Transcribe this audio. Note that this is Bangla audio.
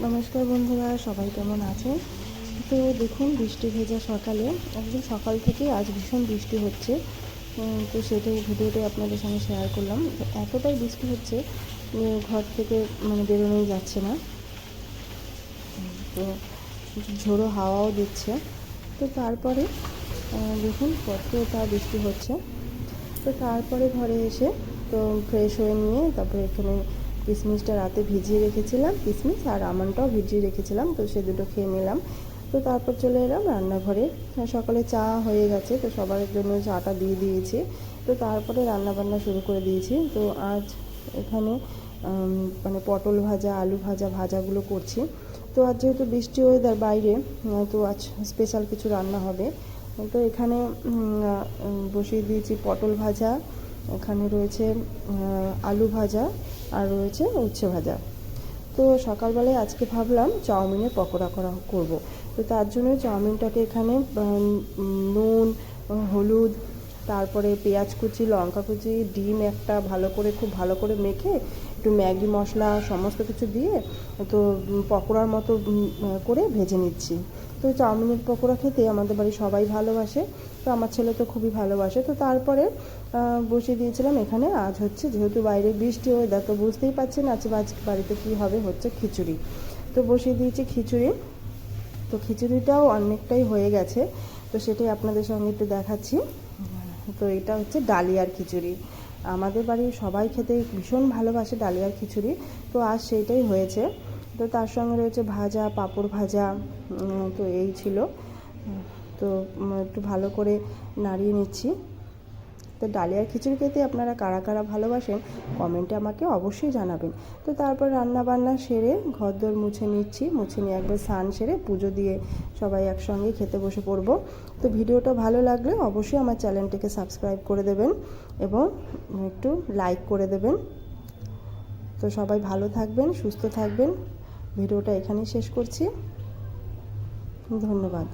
নমস্কার বন্ধুরা, সবাই কেমন আছেন? তো দেখুন, বৃষ্টি ভেজা সকালে একদম সকাল থেকেই আজ ভীষণ বৃষ্টি হচ্ছে। তো সেটাই ভিডিওটাই আপনাদের সঙ্গে শেয়ার করলাম। তো এতটাই বৃষ্টি হচ্ছে ঘর থেকে বেরোনোই যাচ্ছে না। তো ঝোড়ো হাওয়াও দিচ্ছে। তো তারপরে দেখুন কতটা বৃষ্টি হচ্ছে। তো তারপরে ঘরে এসে তো ফ্রেশ হয়ে নিয়ে তারপরে এখানে কিশমিশটা রাতে ভিজিয়ে রেখেছিলাম, কিশমিশ আর আমন্ডটাও ভিজিয়ে রেখেছিলাম, তো সে দুটো খেয়ে নিলাম। তো তারপর চলে এলাম রান্নাঘরে। সকালে চা হয়ে গেছে, তো সবার জন্য চাটা দিয়ে দিয়েছি। তো তারপরে রান্নাবান্না শুরু করে দিয়েছি। তো আজ এখানে পটল ভাজা, আলু ভাজা, ভাজাগুলো করছি। তো আজ যেহেতু বৃষ্টি ওয়েদার বাইরে, তো আজ স্পেশাল কিছু রান্না হবে। তো এখানে বসিয়ে দিয়েছি পটল ভাজা, এখানে রয়েছে আলু ভাজা, আর রয়েছে উচ্ছে ভাজা। তো সকালবেলায় আজকে ভাবলাম চাউমিনের পকোড়া করব। তো তার জন্য চাউমিনটাকে এখানে নুন, হলুদ, তারপরে পেঁয়াজ কুচি, লঙ্কা কুচি, ডিম একটা খুব ভালো করে মেখে একটু ম্যাগি মশলা সমস্ত কিছু দিয়ে তো পকোড়ার মতো করে ভেজে নিচ্ছি। তো চাউমিনের পকোড়া খেতে আমাদের বাড়ির সবাই ভালোবাসে, তো আমার ছেলে তো খুবই ভালোবাসে। তো তারপরে বসিয়ে দিয়েছিলাম এখানে। আজ হচ্ছে যেহেতু বাইরে বৃষ্টি ওয়েদার, তো বুঝতেই পারছেন আজ বাড়িতে কী হবে, হচ্ছে খিচুড়ি। তো বসিয়ে দিয়েছি খিচুড়ি। তো খিচুড়িটাও অনেকটাই হয়ে গেছে, তো সেটাই আপনাদের সঙ্গে একটু দেখাচ্ছি। তো এটা হচ্ছে ডালিয়ার খিচুড়ি। আমাদের বাড়ির সবাই খেতে ভীষণ ভালোবাসে ডালিয়ার খিচুড়ি। তো আজ সেইটাই হয়েছে। তো তার সঙ্গে রয়েছে ভাজা, পাঁপড় ভাজা। তো এই ছিল। তো একটু ভালো করে নাড়িয়ে নিচ্ছি। তো ডালিয়ার খিচুড়ি খেতে আপনারা কারা কারা ভালোবাসেন কমেন্টে আমাকে অবশ্যই জানাবেন। তো তারপর রান্নাবান্না সেরে ঘরদোর মুছে নিয়ে একবার স্নান সেরে পুজো দিয়ে সবাই একসঙ্গে খেতে বসে পড়ব। তো ভিডিওটা ভালো লাগলে অবশ্যই আমার চ্যানেলটিকে সাবস্ক্রাইব করে দেবেন এবং একটু লাইক করে দেবেন। তো সবাই ভালো থাকবেন, সুস্থ থাকবেন। ভিডিওটা এখানেই শেষ করছি। ধন্যবাদ।